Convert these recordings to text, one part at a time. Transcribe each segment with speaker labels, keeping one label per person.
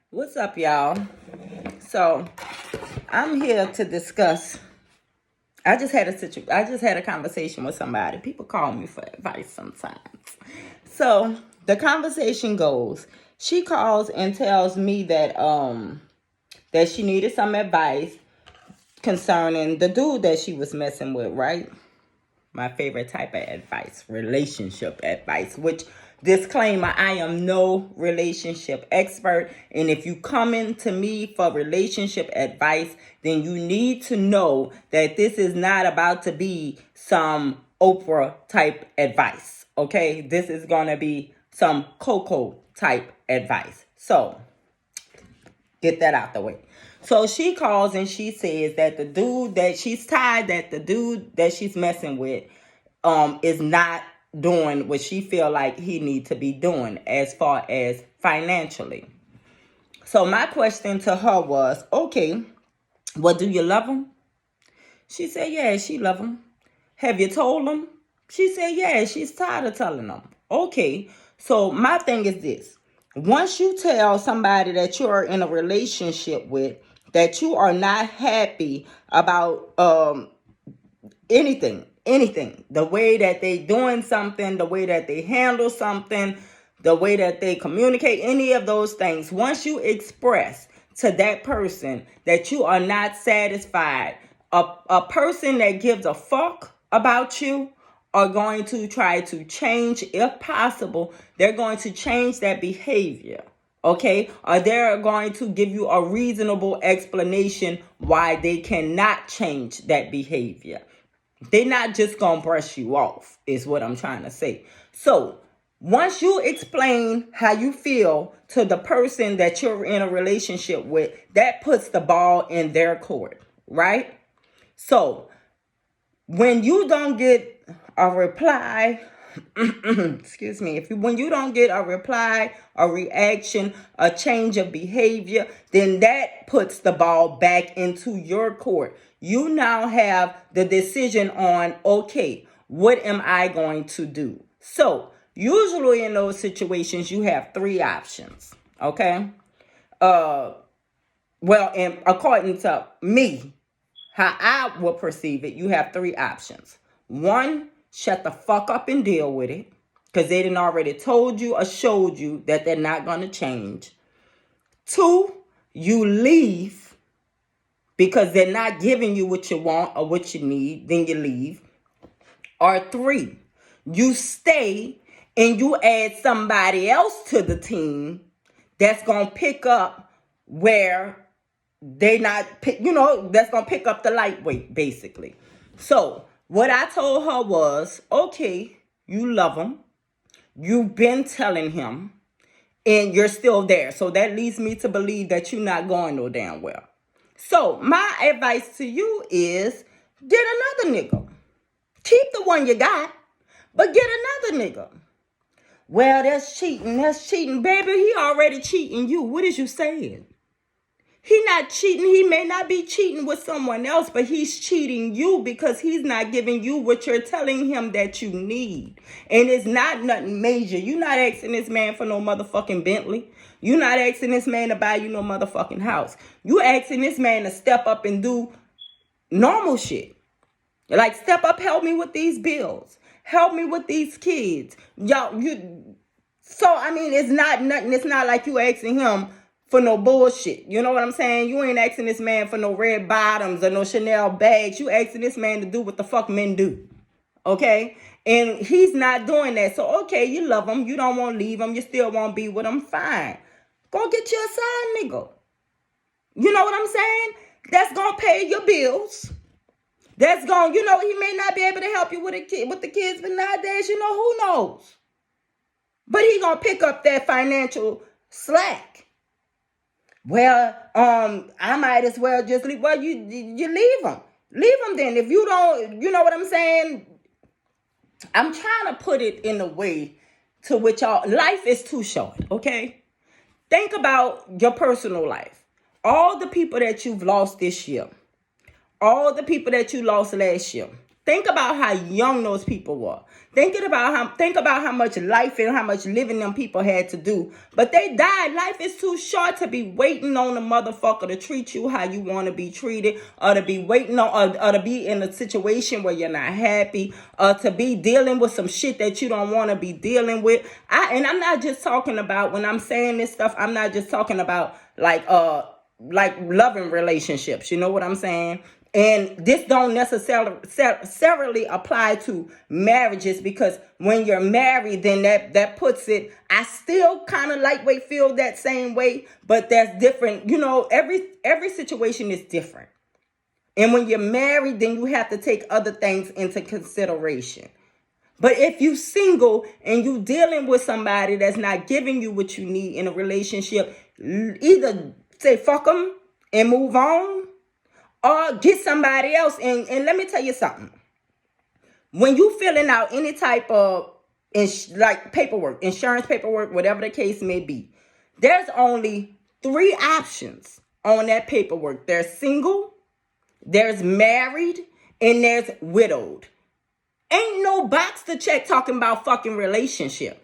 Speaker 1: What's up, y'all? So I'm here to discuss. I just had a conversation with somebody. People call me for advice sometimes. So the conversation goes. She calls and tells me that she needed some advice concerning the dude that she was messing with, right? My favorite type of advice, relationship advice, which disclaimer, I am no relationship expert. And if you coming to me for relationship advice, then you need to know that this is not about to be some Oprah type advice. Okay, this is going to be some Coco type advice. So get that out the way. So she calls and she says that the dude that she's messing with is not doing what she feel like he need to be doing as far as financially. So my question to her was, okay, well, do you love him? She said, yeah, she love him. Have you told him? She said, yeah, she's tired of telling him. Okay, so my thing is this. Once you tell somebody that you're in a relationship with that you are not happy about anything, the way that they doing something, the way that they handle something, the way that they communicate, any of those things, once you express to that person that you are not satisfied, a person that gives a fuck about you are going to try to change. If possible, they're going to change that behavior. Okay, or they're going to give you a reasonable explanation why they cannot change that behavior. They're not just gonna brush you off, is what I'm trying to say. So once you explain how you feel to the person that you're in a relationship with, that puts the ball in their court, right? So when you don't get a reply, excuse me, when you don't get a reply, a reaction, a change of behavior, then that puts the ball back into your court. You now have the decision on, okay, what am I going to do? So usually in those situations, you have three options. Okay. Well, and according to me, how I would perceive it, you have three options. One, shut the fuck up and deal with it, because they didn't already told you or showed you that they're not going to change. Two, you leave because they're not giving you what you want or what you need, then you leave. Or three, you stay and you add somebody else to the team that's going to pick up where they not, that's going to pick up the lightweight, basically. So what I told her was, okay, you love him. You've been telling him and you're still there. So that leads me to believe that you're not going no damn well. So my advice to you is get another nigga. Keep the one you got, but get another nigga. Well, that's cheating. That's cheating. Baby, he already cheating you. What is you saying? He not cheating. He may not be cheating with someone else, but he's cheating you because he's not giving you what you're telling him that you need. And it's not nothing major. You're not asking this man for no motherfucking Bentley. You're not asking this man to buy you no motherfucking house. You asking this man to step up and do normal shit. Like, step up, help me with these bills. Help me with these kids. Y'all, so, I mean, it's not nothing. It's not like you asking him for no bullshit. You know what I'm saying? You ain't asking this man for no red bottoms or no Chanel bags. You asking this man to do what the fuck men do. Okay? And he's not doing that. So, okay, you love him. You don't want to leave him. You still want to be with him. Fine. Go get you a side nigga. You know what I'm saying? That's going to pay your bills. That's going, he may not be able to help you with the kids, but nowadays, who knows? But he going to pick up that financial slack. Well, I might as well just leave. Well, you leave them. Leave them then. If you don't, you know what I'm saying? I'm trying to put it in a way to which life is too short, okay? Think about your personal life. All the people that you've lost this year. All the people that you lost last year. Think about how young those people were. Think about how much life and how much living them people had to do. But they died. Life is too short to be waiting on a motherfucker to treat you how you want to be treated, or to be waiting on, or to be in a situation where you're not happy, or to be dealing with some shit that you don't want to be dealing with. And I'm not just talking about, when I'm saying this stuff, I'm not just talking about like loving relationships. You know what I'm saying? And this don't necessarily apply to marriages, because when you're married, then that puts it, I still kind of lightweight feel that same way, but that's different. You know, every situation is different. And when you're married, then you have to take other things into consideration. But if you single and you dealing with somebody that's not giving you what you need in a relationship, either say fuck them and move on, or get somebody else. And let me tell you something. When you filling out any type of like paperwork, insurance paperwork, whatever the case may be, there's only 3 options on that paperwork. There's single, there's married, and there's widowed. Ain't no box to check talking about fucking relationship.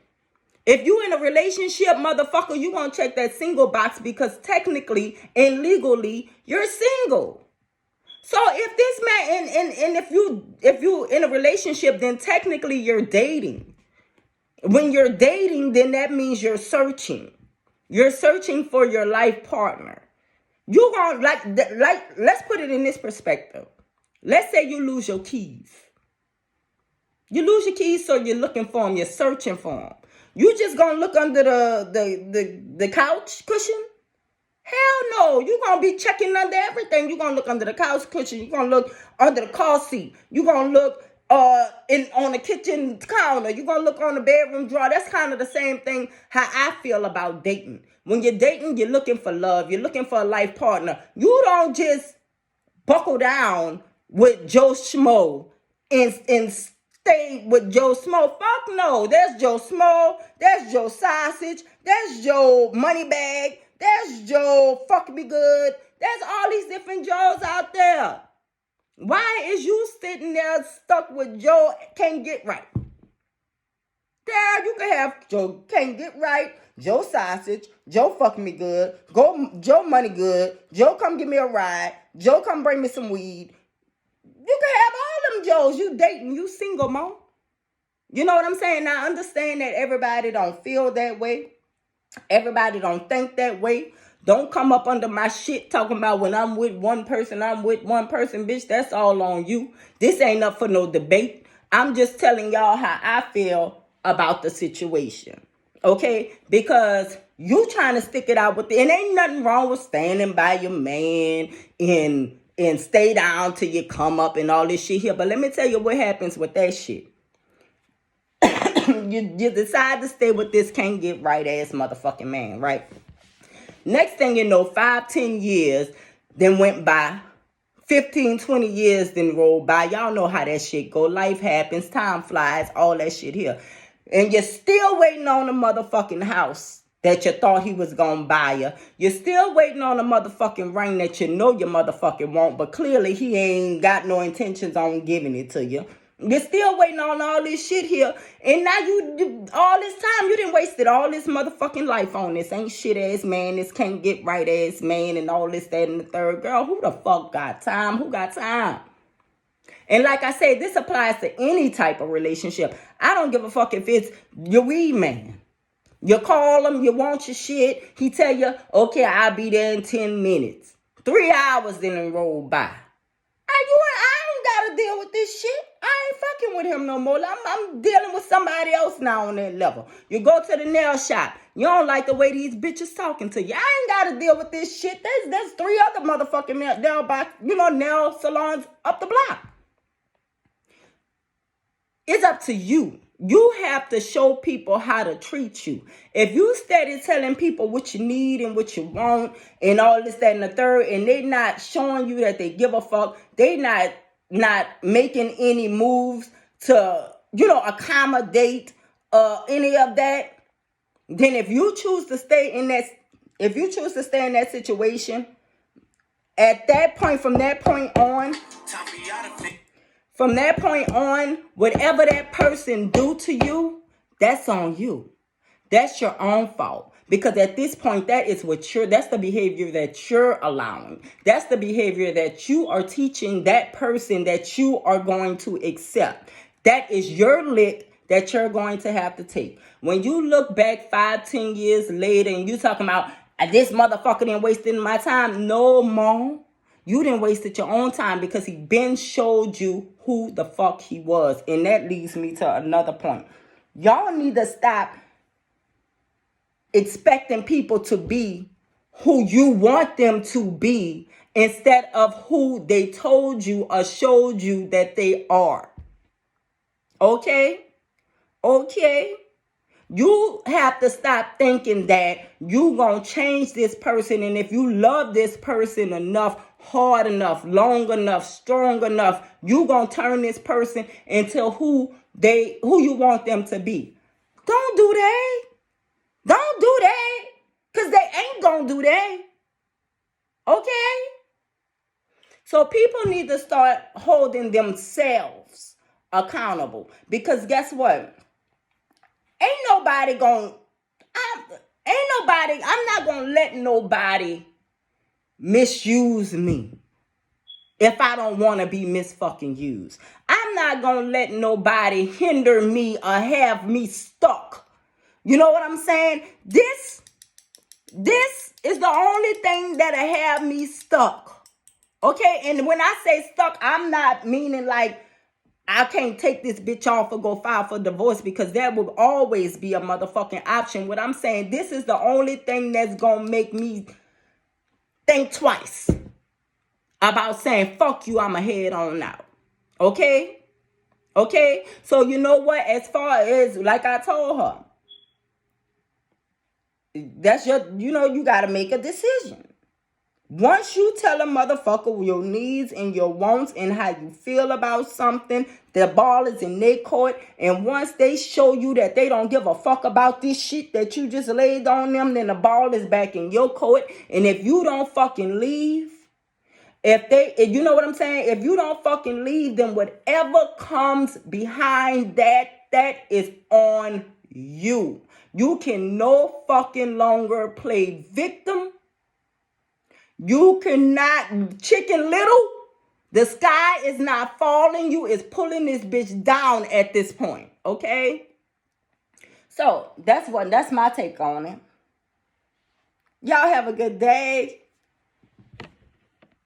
Speaker 1: If you in a relationship, motherfucker, you gonna check that single box, because technically and legally you're single. So if this man, and if you in a relationship, then technically you're dating. When you're dating, then that means you're searching. You're searching for your life partner. You gonna like let's put it in this perspective. Let's say you lose your keys. You lose your keys, so you're looking for them. You're searching for them. You just gonna look under the couch cushion? Hell no. You're going to be checking under everything. You're going to look under the couch cushion. You're going to look under the car seat. You're going to look on the kitchen counter. You're going to look on the bedroom drawer. That's kind of the same thing how I feel about dating. When you're dating, you're looking for love. You're looking for a life partner. You don't just buckle down with Joe Schmo and stay with Joe Schmo. Fuck no. There's Joe Schmo. There's Joe Sausage. There's Joe Moneybag. There's Joe Fuck Me Good. There's all these different Joes out there. Why is you sitting there stuck with Joe Can't Get Right? There, you can have Joe Can't Get Right, Joe Sausage, Joe Fuck Me Good, Joe Money Good, Joe Come Give Me a Ride, Joe Come Bring Me Some Weed. You can have all them Joes. You dating, you single, mom. You know what I'm saying? Now, understand that everybody don't feel that way. Everybody don't think that way. Don't come up under my shit talking about when I'm with one person, bitch. That's all on you. This ain't up for no debate. I'm just telling y'all how I feel about the situation. Okay? Because you trying to stick it out with it. And ain't nothing wrong with standing by your man and stay down till you come up and all this shit here. But let me tell you what happens with that shit. You decide to stay with this can't get right ass motherfucking man, right? Next thing you know, 5-10 years then went by. 15-20 years then rolled by. Y'all know how that shit go. Life happens, time flies, all that shit here. And you're still waiting on a motherfucking house that you thought he was gonna buy you. You're still waiting on a motherfucking ring that you know you motherfucking want, but clearly he ain't got no intentions on giving it to you. You're still waiting on all this shit here. And now all this time, you done wasted all this motherfucking life on this ain't shit ass man, this can't get right ass man, and all this, that, and the third. Girl, who the fuck got time? Who got time? And like I said, this applies to any type of relationship. I don't give a fuck if it's your weed man. You call him, you want your shit. He tell you, okay, I'll be there in 10 minutes. 3 hours then roll by. I ain't got to deal with this shit. I ain't fucking with him no more. I'm dealing with somebody else now on that level. You go to the nail shop. You don't like the way these bitches talking to you. I ain't got to deal with this shit. There's 3 other motherfucking nail salons up the block. It's up to you. You have to show people how to treat you. If you steady telling people what you need and what you want and all this, that, and the third, and they not showing you that they give a fuck, they not making any moves to, accommodate any of that, then if you choose to stay in that situation, at that point, from that point on, From that point on, whatever that person do to you, that's on you. That's your own fault. Because at this point, that's the behavior that you're allowing. That's the behavior that you are teaching that person that you are going to accept. That is your lick that you're going to have to take. When you look back 5-10 years later and you talking about this motherfucker didn't wasted my time. No, Mom. You didn't wasted your own time because he been showed you who the fuck he was. And that leads me to another point. Y'all need to stop expecting people to be who you want them to be instead of who they told you or showed you that they are. Okay? Okay? You have to stop thinking that you gonna change this person, and if you love this person enough, hard enough, long enough, strong enough, you gonna turn this person into who you want them to be. Don't do that. Don't do that. Because they ain't gonna do that. Okay? So people need to start holding themselves accountable. Because guess what? I'm not gonna let nobody misuse me if I don't want to be misfucking used. I'm not gonna let nobody hinder me or have me stuck. You know what I'm saying? This is the only thing that'll have me stuck. Okay? And when I say stuck, I'm not meaning like I can't take this bitch off or go file for divorce, because that will always be a motherfucking option. What I'm saying, this is the only thing that's gonna make me think twice about saying, fuck you, I'ma head on out. Okay? Okay? So you know what? As far as, like I told her, that's you gotta make a decision. Once you tell a motherfucker your needs and your wants and how you feel about something, the ball is in their court. And once they show you that they don't give a fuck about this shit that you just laid on them, then the ball is back in your court. And if you don't fucking leave, if you know what I'm saying, if you don't fucking leave, then whatever comes behind that is on you. You can no fucking longer play victim. You cannot, Chicken Little, the sky is not falling. You is pulling this bitch down at this point, okay? So, that's my take on it. Y'all have a good day.